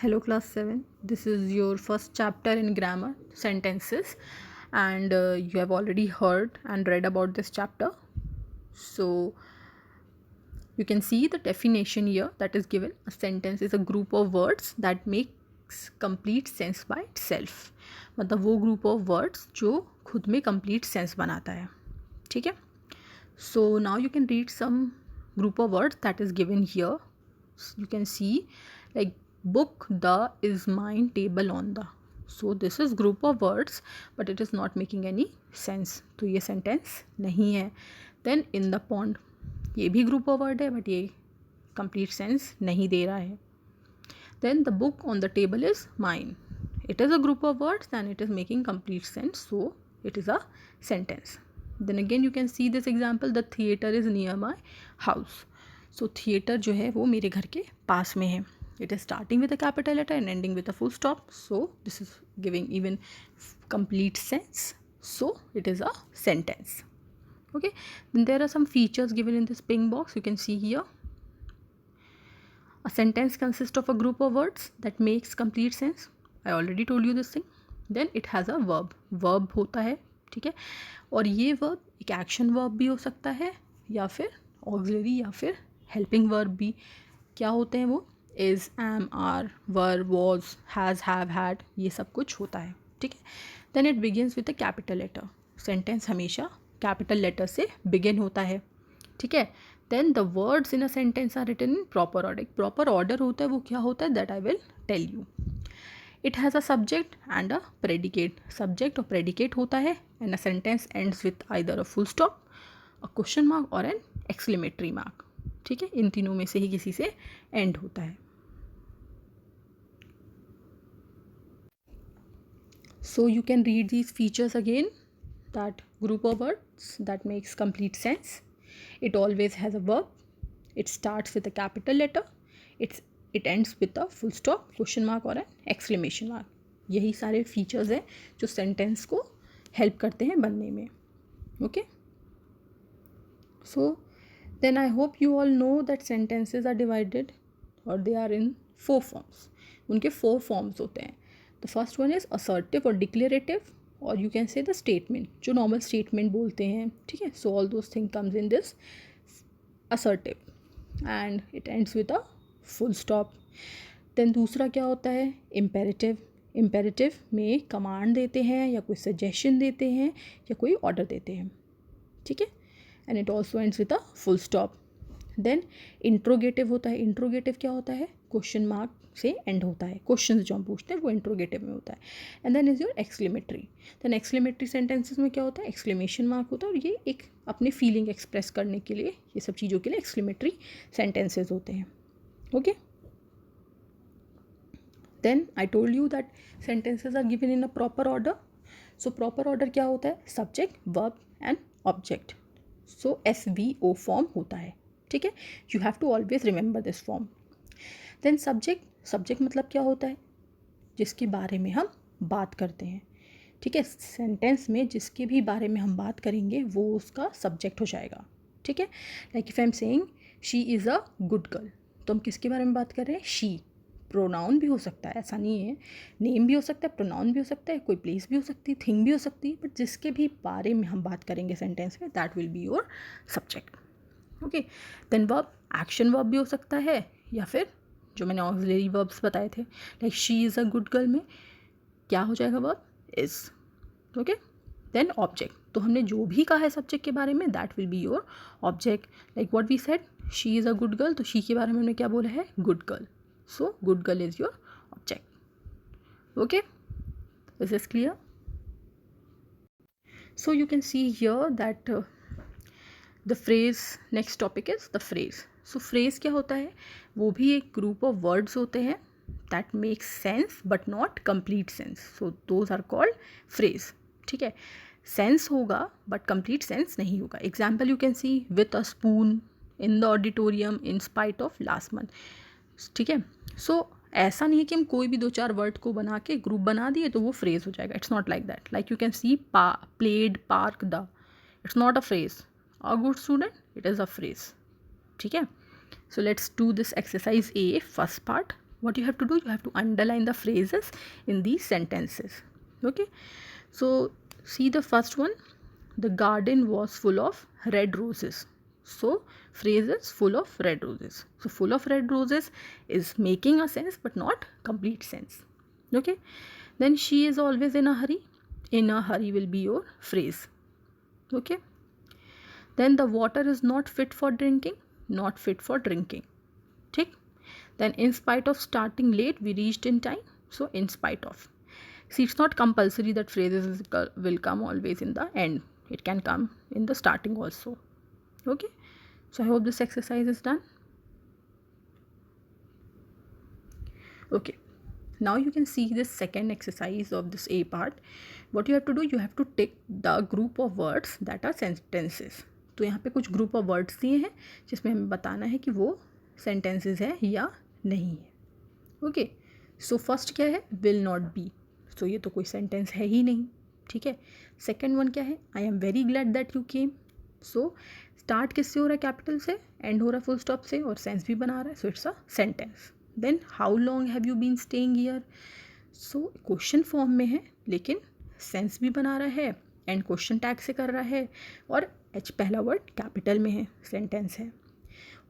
Hello class 7. This is your first chapter in grammar sentences, and you have already heard and read about this chapter. So you can see the definition here that is given. A sentence is a group of words that makes complete sense by itself. मतलब वो group of words जो खुद में complete sense बनाता है. ठीक है. So now you can read some group of words that is given here. You can see like book, the, is, mine, table, on the. So this is group of words but it is not making any sense. तो ये sentence नहीं है. Then in the pond, ये भी group of word है but ये complete sense नहीं दे रहा है. Then the book on the table is mine. It is a group of words and it is making complete sense, so it is a sentence. Then again you can see this example, the theater is near my house. So theater जो है वो मेरे घर के पास में है. It is starting with a capital letter and ending with a full stop. So this is giving even complete sense. So it is a sentence. Okay. Then there are some features given in this pink box. You can see here. A sentence consists of a group of words that makes complete sense. I already told you this thing. Then it has a verb. Verb होता है, ठीक है. और ये verb एक action verb भी हो सकता है या फिर auxiliary या फिर helping verb भी. क्या होते हैं वो? Is, am, are, were, was, has, have, had, ये सब कुछ होता है, ठीक है. Then it begins with a capital letter. Sentence हमेशा capital letter से begin होता है, ठीक है. Then the words in a sentence are written in proper order. Proper order होता है वो क्या होता है? That I will tell you. It has a subject and a predicate. Subject और predicate होता है and a sentence ends with either a full stop, a question mark और an exclamatory mark. ठीक है, इन तीनों में से ही किसी से end होता है. So you can read these features again. That group of words that makes complete sense. It always has a verb. It starts with a capital letter. It ends with a full stop, question mark और an exclamation mark. यही सारे features हैं जो sentence को help करते हैं बनने में. Okay. So then I hope you all know that sentences are divided or they are in 4 forms. उनके 4 forms होते हैं. The first one is assertive or declarative, or you can say the statement, जो normal statement बोलते हैं, ठीक है. So all those things comes in this assertive and it ends with a full stop. Then दूसरा क्या होता है? Imperative. Imperative में command देते हैं या कोई suggestion देते हैं या कोई order देते हैं, ठीक है. And it also ends with a full stop. Then interrogative होता है. Interrogative क्या होता है? Question mark से end होता है. Questions जो हम पूछते हैं वो interrogative में होता है. And then is your exclamatory. Then exclamatory sentences में क्या होता है? Exclamation mark होता है और ये एक अपने feeling express करने के लिए, ये सब चीज़ों के लिए exclamatory sentences होते हैं. Okay. Then I told you that sentences are given in a proper order. So proper order क्या होता है? Subject, verb and object. So SVO form होता है, ठीक है. You have to always remember this form. Then subject. Subject मतलब क्या होता है? जिसके बारे में हम बात करते हैं, ठीक है. सेंटेंस में जिसके भी बारे में हम बात करेंगे वो उसका सब्जेक्ट हो जाएगा, ठीक है. Like if I am saying she is a good girl, तो हम किसके बारे में बात कर रहे हैं? शी. प्रोनाउन भी हो सकता है, ऐसा नहीं है. नेम भी हो सकता है, प्रोनाउन भी हो सकता है, कोई प्लेस भी हो सकती है, थिंग भी हो सकती है. बट जिसके भी बारे में हम बात करेंगे सेंटेंस में, that will be your subject. Okay. Then verb. Action verb भी हो सकता है या फिर जो मैंने ऑक्सिलरी वर्ब्स बताए थे, like she is a good girl में क्या हो जाएगा? Verb is. Okay. Then object. तो हमने जो भी कहा है सब्जेक्ट के बारे में, that will be your object. Like what we said, she is a good girl, तो शी के बारे में हमने क्या बोला है? Good girl. So good girl is your object. Okay, is this clear? So you can see here that the phrase, next topic is the phrase. So phrase क्या होता है? वो भी एक group of words होते हैं that makes sense but not complete sense. So those are called phrase. ठीक है. Sense होगा but complete sense नहीं होगा. Example you can see, with a spoon, in the auditorium, in spite of last month. ठीक है. सो ऐसा नहीं है कि हम कोई भी 2-4 वर्ड को बना के ग्रुप बना दिए तो वो फ्रेज हो जाएगा. It's not like that. Like you can she played, park, the. It's not a phrase. A good student, it is a phrase. ठीक है. So let's do this exercise A, first part. what you have to do, you have to underline the phrases in these sentences. Okay, so see the first one, the garden was full of red roses. So phrase is full of red roses. So full of red roses is making a sense but not complete sense. Okay, then she is always in a hurry. In a hurry will be your phrase. Okay, then the water is not fit for drinking. Not fit for drinking. ठीक, then in spite of starting late we reached in time. So in spite of. See, it's not compulsory that phrases will come always in the end. It can come in the starting also. Okay, so I hope this exercise is done. Okay, now you can see this second exercise of this A part. What you have to do, you have to take the group of words that are sentences. तो यहाँ पे कुछ group of words दिए हैं जिसमें हमें बताना है कि वो सेंटेंसेस है या नहीं है. ओके, सो फर्स्ट क्या है, विल नॉट बी. सो ये तो कोई सेंटेंस है ही नहीं. ठीक है. सेकेंड वन क्या है, I am very glad that you came. So start किससे हो रहा है, कैपिटल से, एंड हो रहा है फुल स्टॉप से, और सेंस भी बना रहा है. So it's a sentence. Then how long have you been staying here. So question form में है लेकिन सेंस भी बना रहा है, एंड क्वेश्चन टैग से कर रहा है, और एच पहला वर्ड कैपिटल में है, सेंटेंस है.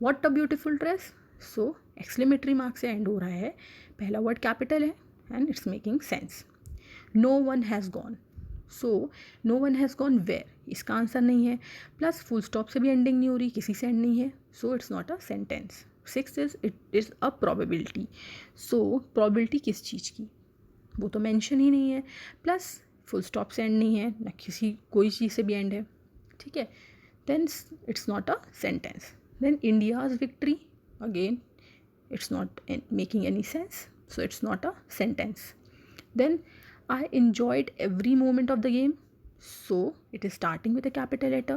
What a beautiful dress. So exclamatory mark से एंड हो रहा है, पहला वर्ड कैपिटल है, and it's making sense. No one has gone. So no one has gone where, इसका आंसर नहीं है, प्लस फुल स्टॉप से भी एंडिंग नहीं हो रही, किसी से एंड नहीं है. So it's not a sentence. Six is it is a probability. So probability किस चीज़ की, वो तो मेंशन ही नहीं है, प्लस फुल स्टॉप से एंड नहीं है, ना किसी कोई चीज़ से भी एंड है. ठीक है. Then it's not a sentence. Then India's victory, again it's not making any sense, so it's not a sentence. Then I enjoyed every moment of the game. So it is starting with a capital letter,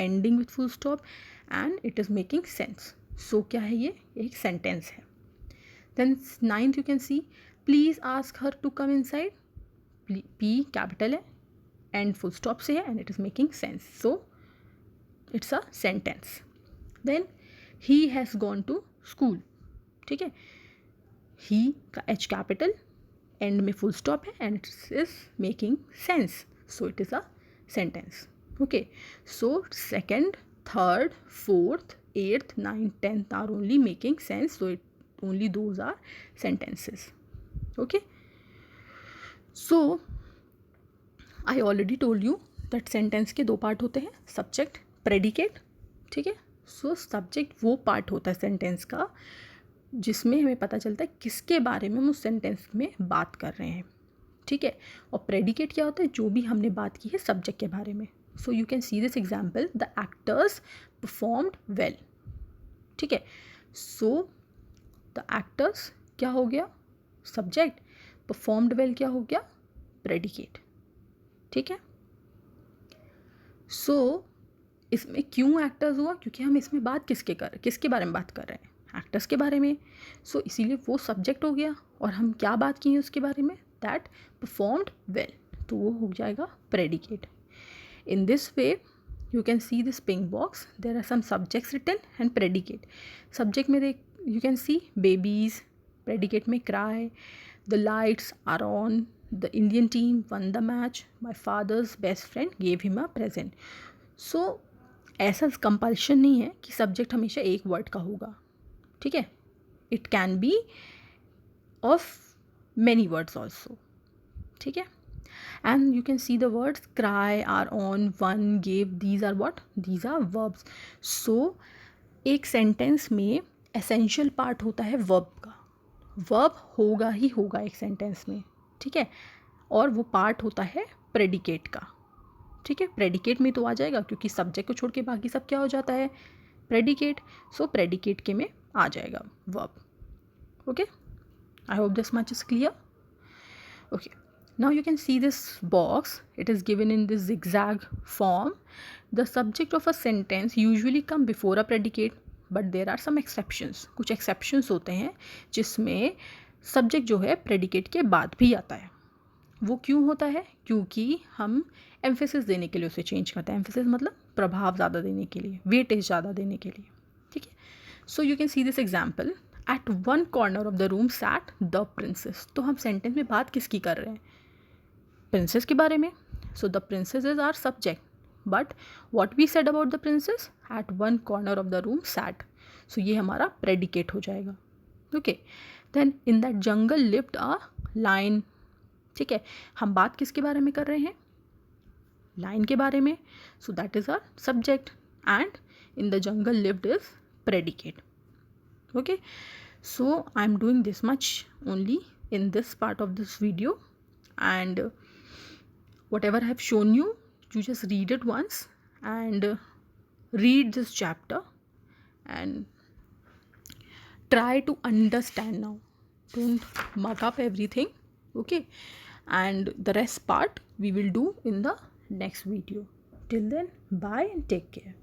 ending with full stop, and it is making sense. So क्या है ये, एक sentence है. Then ninth you can see, please ask her to come inside. P capital है, and full stop से है, and it is making sense. So it's a sentence. Then he has gone to school. ठीक है. he का H capital, and में full stop है, and it is making sense. So it is a sentence. Okay, so second, third, fourth, eighth, ninth, tenth are only making sense. So it only those are sentences. Okay, so I already told you that sentence के दो part होते हैं, subject, predicate. ठीक है. So subject वो part होता है sentence का जिसमें हमें पता चलता है किसके बारे में हम उस सेंटेंस में बात कर रहे हैं. ठीक है. और प्रेडिकेट क्या होता है, जो भी हमने बात की है सब्जेक्ट के बारे में. सो you can see this example, the actors performed well. ठीक है. सो द एक्टर्स क्या हो गया, सब्जेक्ट, परफॉर्म्ड वेल क्या हो गया, प्रेडिकेट. ठीक है. सो इसमें क्यों एक्टर्स हुआ, क्योंकि हम इसमें बात किसके बारे में बात कर रहे हैं, एक्टर्स के बारे में. सो इसीलिए वो सब्जेक्ट हो गया, और हम क्या बात की है उसके बारे में, दैट परफॉर्म्ड वेल, तो वो हो जाएगा predicate. In this way you can see this pink box, there are some subjects written and predicate. Subject में देख you can see babies, predicate में cry, the lights are on, the Indian team won the match, my father's best friend gave him a present. So ऐसा compulsion नहीं है कि subject हमेशा एक word का होगा. ठीक है. It can be of many words also. ठीक है. And you can see the words cry, are on, won, gave, these are what, these are verbs. So एक सेंटेंस में एसेंशियल पार्ट होता है वर्ब का. वर्ब होगा ही होगा एक सेंटेंस में. ठीक है. और वो पार्ट होता है प्रेडिकेट का. ठीक है. प्रेडिकेट में तो आ जाएगा क्योंकि सब्जेक्ट को छोड़ के बाकी सब क्या हो जाता है, प्रेडिकेट. सो प्रेडिकेट के में आ जाएगा verb. Okay, I hope this much is clear. Okay, now you can see this box, it is given in this zigzag form. The subject of a sentence usually come before a predicate, but there are some exceptions. कुछ exceptions होते हैं जिसमें subject जो है predicate के बाद भी आता है. वो क्यों होता है, क्योंकि हम एम्फेसिस देने के लिए उसे चेंज करते हैं. एम्फेसिस मतलब प्रभाव ज़्यादा देने के लिए, वेटेज ज़्यादा देने के लिए. ठीक है. So you can see this example, at one corner of the room sat the princess. तो हम सेंटेंस में बात किसकी कर रहे हैं? प्रिंसेस के बारे में. So the princess is our subject, but what we said about the princess? At one corner of the room sat. So ये हमारा प्रेडिकेट हो जाएगा. Okay, then in that jungle lived a lion. ठीक है, हम बात किसके बारे में कर रहे हैं? लायन के बारे में. So that is our subject, and in the jungle lived is predicate. Okay, so I'm doing this much only in this part of this video, and whatever I have shown you, you just read it once and read this chapter and try to understand now. Don't mug up everything. Okay, and the rest part we will do in the next video. Till then, bye and take care.